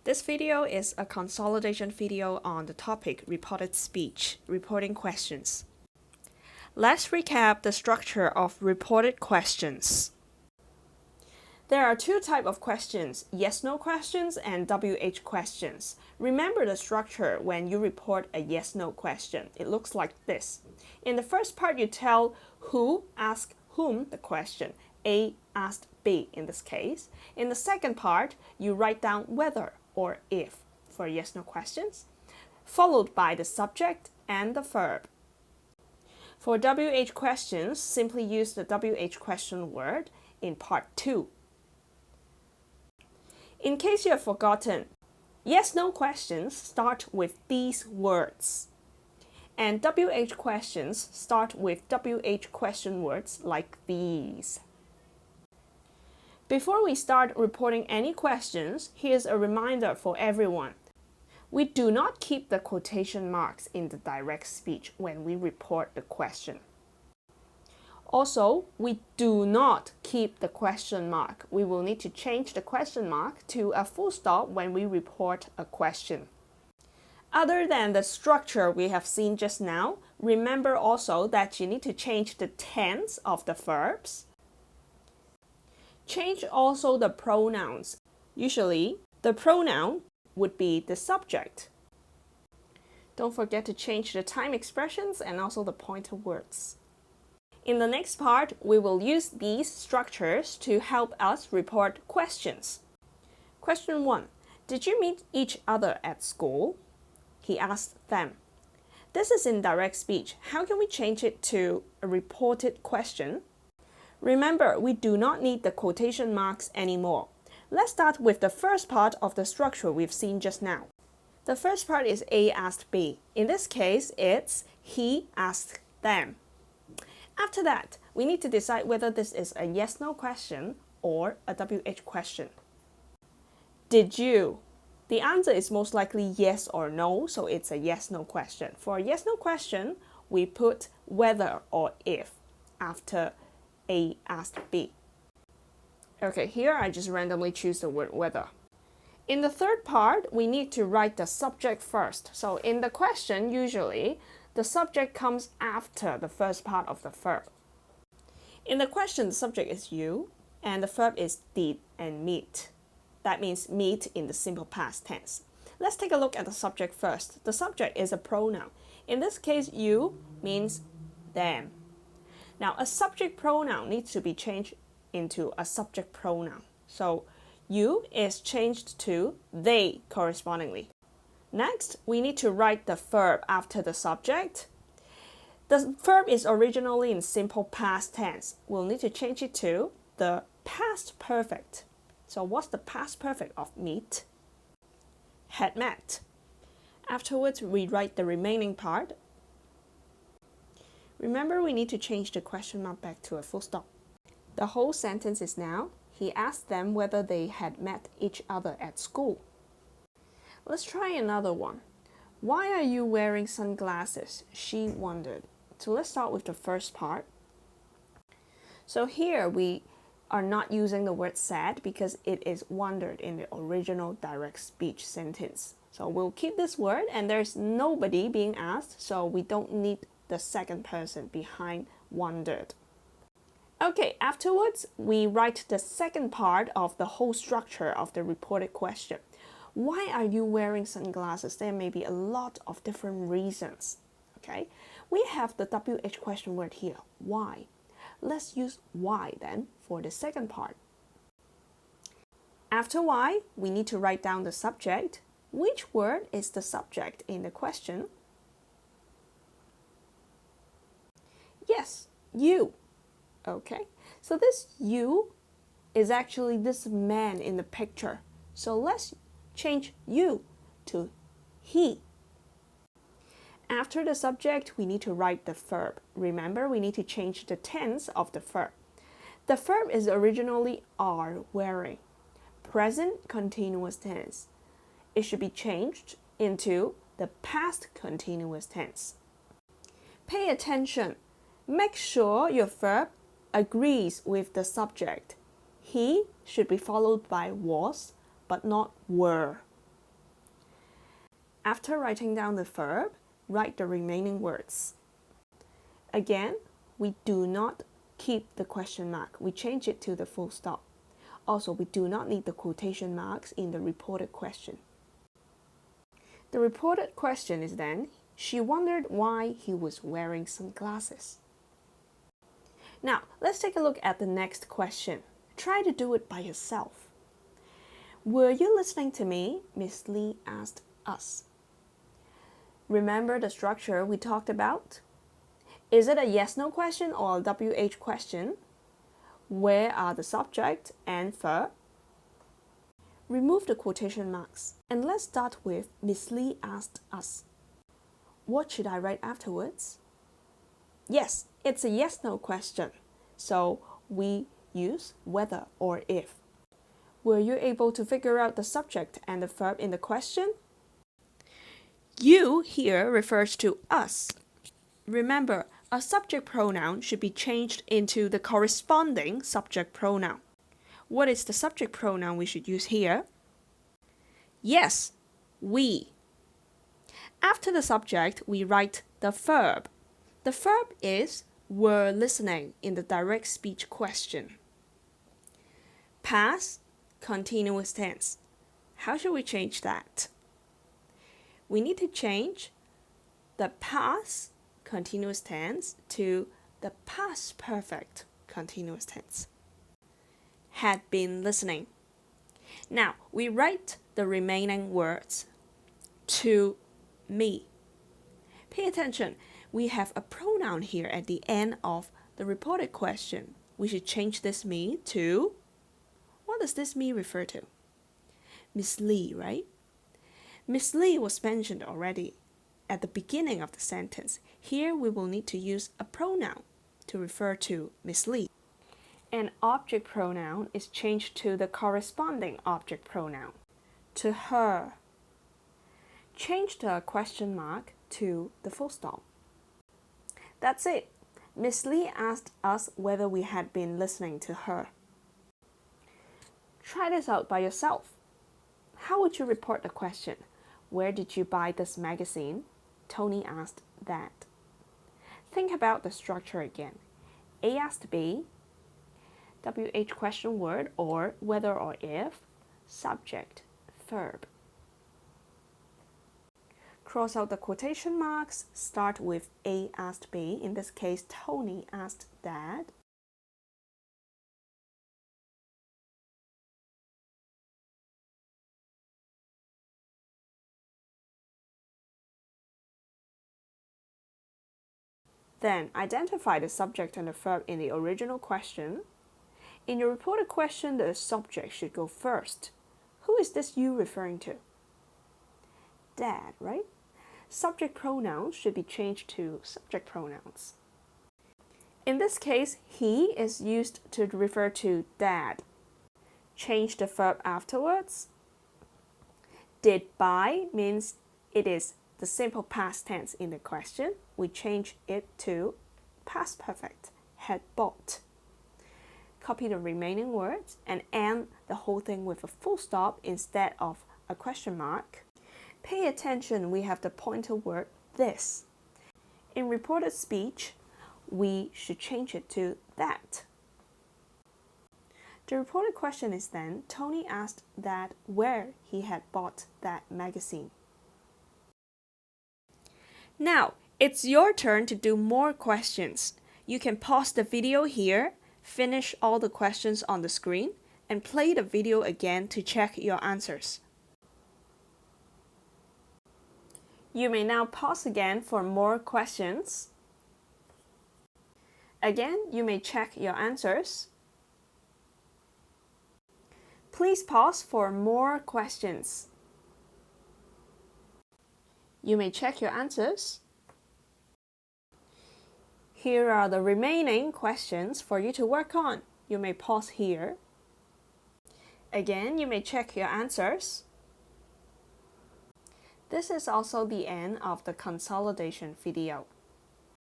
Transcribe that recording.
This video is a consolidation video on the topic reported speech, reporting questions. Let's recap the structure of reported questions. There are two types of questions, yes-no questions and WH questions. Remember the structure when you report a yes-no question. It looks like this. In the first part, you tell who asked whom the question. A asked B in this case. In the second part, you write down whether or if for yes-no questions, followed by the subject and the verb. For WH questions, simply use the WH question word in part 2. In case you have forgotten, yes-no questions start with these words, and WH questions start with WH question words like these. Before we start reporting any questions, here's a reminder for everyone. We do not keep the quotation marks in the direct speech when we report the question. Also, we do not keep the question mark. We will need to change the question mark to a full stop when we report a question. Other than the structure we have seen just now, remember also that you need to change the tense of the verbs. Change also the pronouns. Usually, the pronoun would be the subject. Don't forget to change the time expressions and also the pointer words. In the next part, we will use these structures to help us report questions. Question 1. Did you meet each other at school? He asked them. This is in direct speech. How can we change it to a reported question? Remember, we do not need the quotation marks anymore. Let's start with the first part of the structure we've seen just now. The first part is A asked B. In this case, it's he asked them. After that, we need to decide whether this is a yes-no question or a WH question. Did you? The answer is most likely yes or no, so it's a yes-no question. For a yes-no question, we put whether or if after A asked B. Okay, here I just randomly choose the word whether. In the third part, we need to write the subject first. So in the question, usually, the subject comes after the first part of the verb. In the question, the subject is you, and the verb is did and meet. That means meet in the simple past tense. Let's take a look at the subject first. The subject is a pronoun. In this case, you means them. Now, a subject pronoun needs to be changed into a subject pronoun. So, you is changed to they correspondingly. Next, we need to write the verb after the subject. The verb is originally in simple past tense. We'll need to change it to the past perfect. So what's the past perfect of meet? Had met. Afterwards, we write the remaining part. Remember, we need to change the question mark back to a full stop. The whole sentence is now, he asked them whether they had met each other at school. Let's try another one. Why are you wearing sunglasses? She wondered. So let's start with the first part. So here we are not using the word said because it is wondered in the original direct speech sentence. So we'll keep this word and there's nobody being asked, so we don't need the second person behind wondered. Okay, afterwards we write the second part of the whole structure of the reported question. Why are you wearing sunglasses? There may be a lot of different reasons. Okay, we have the WH question word here, why. Let's use why then for the second part. After why, we need to write down the subject. Which word is the subject in the question? Yes, you. Okay, so this you is actually this man in the picture. So let's change you to he. After the subject, we need to write the verb. Remember, we need to change the tense of the verb. The verb is originally are wearing. Present continuous tense. It should be changed into the past continuous tense. Pay attention. Make sure your verb agrees with the subject. He should be followed by was, but not were. After writing down the verb, write the remaining words. Again, we do not keep the question mark. We change it to the full stop. Also, we do not need the quotation marks in the reported question. The reported question is then, she wondered why he was wearing sunglasses. Now, let's take a look at the next question. Try to do it by yourself. Were you listening to me? Miss Lee asked us. Remember the structure we talked about? Is it a yes-no question or a WH question? Where are the subject and verb? Remove the quotation marks and let's start with Miss Lee asked us. What should I write afterwards? Yes, it's a yes-no question, so we use whether or if. Were you able to figure out the subject and the verb in the question? You here refers to us. Remember, a subject pronoun should be changed into the corresponding subject pronoun. What is the subject pronoun we should use here? Yes, we. After the subject, we write the verb. The verb is were listening in the direct speech question. Past continuous tense. How should we change that? We need to change the past continuous tense to the past perfect continuous tense. Had been listening. Now, we write the remaining words to me. Pay attention, we have a pronoun here at the end of the reported question. We should change this me to, what does this me refer to? Miss Lee, right? Miss Lee was mentioned already at the beginning of the sentence. Here we will need to use a pronoun to refer to Miss Lee. An object pronoun is changed to the corresponding object pronoun, to her. Change the question mark to the full stop. That's it. Miss Lee asked us whether we had been listening to her. Try this out by yourself. How would you report the question? Where did you buy this magazine? Tony asked that. Think about the structure again. A asked B, WH question word or whether or if, subject, verb. Cross out the quotation marks, start with A asked B, in this case Tony asked Dad. Then identify the subject and the verb in the original question. In your reported question, the subject should go first. Who is this you referring to? Dad, right? Subject pronouns should be changed to subject pronouns. In this case, he is used to refer to Dad. Change the verb afterwards. Did buy means it is the simple past tense in the question. We change it to past perfect, had bought. Copy the remaining words and end the whole thing with a full stop instead of a question mark. Pay attention, we have the pointer word this. In reported speech, we should change it to that. The reported question is then, Tony asked Dad where he had bought that magazine. Now, it's your turn to do more questions. You can pause the video here, finish all the questions on the screen, and play the video again to check your answers. You may now pause again for more questions. Again, you may check your answers. Please pause for more questions. You may check your answers. Here are the remaining questions for you to work on. You may pause here. Again, you may check your answers. This is also the end of the consolidation video.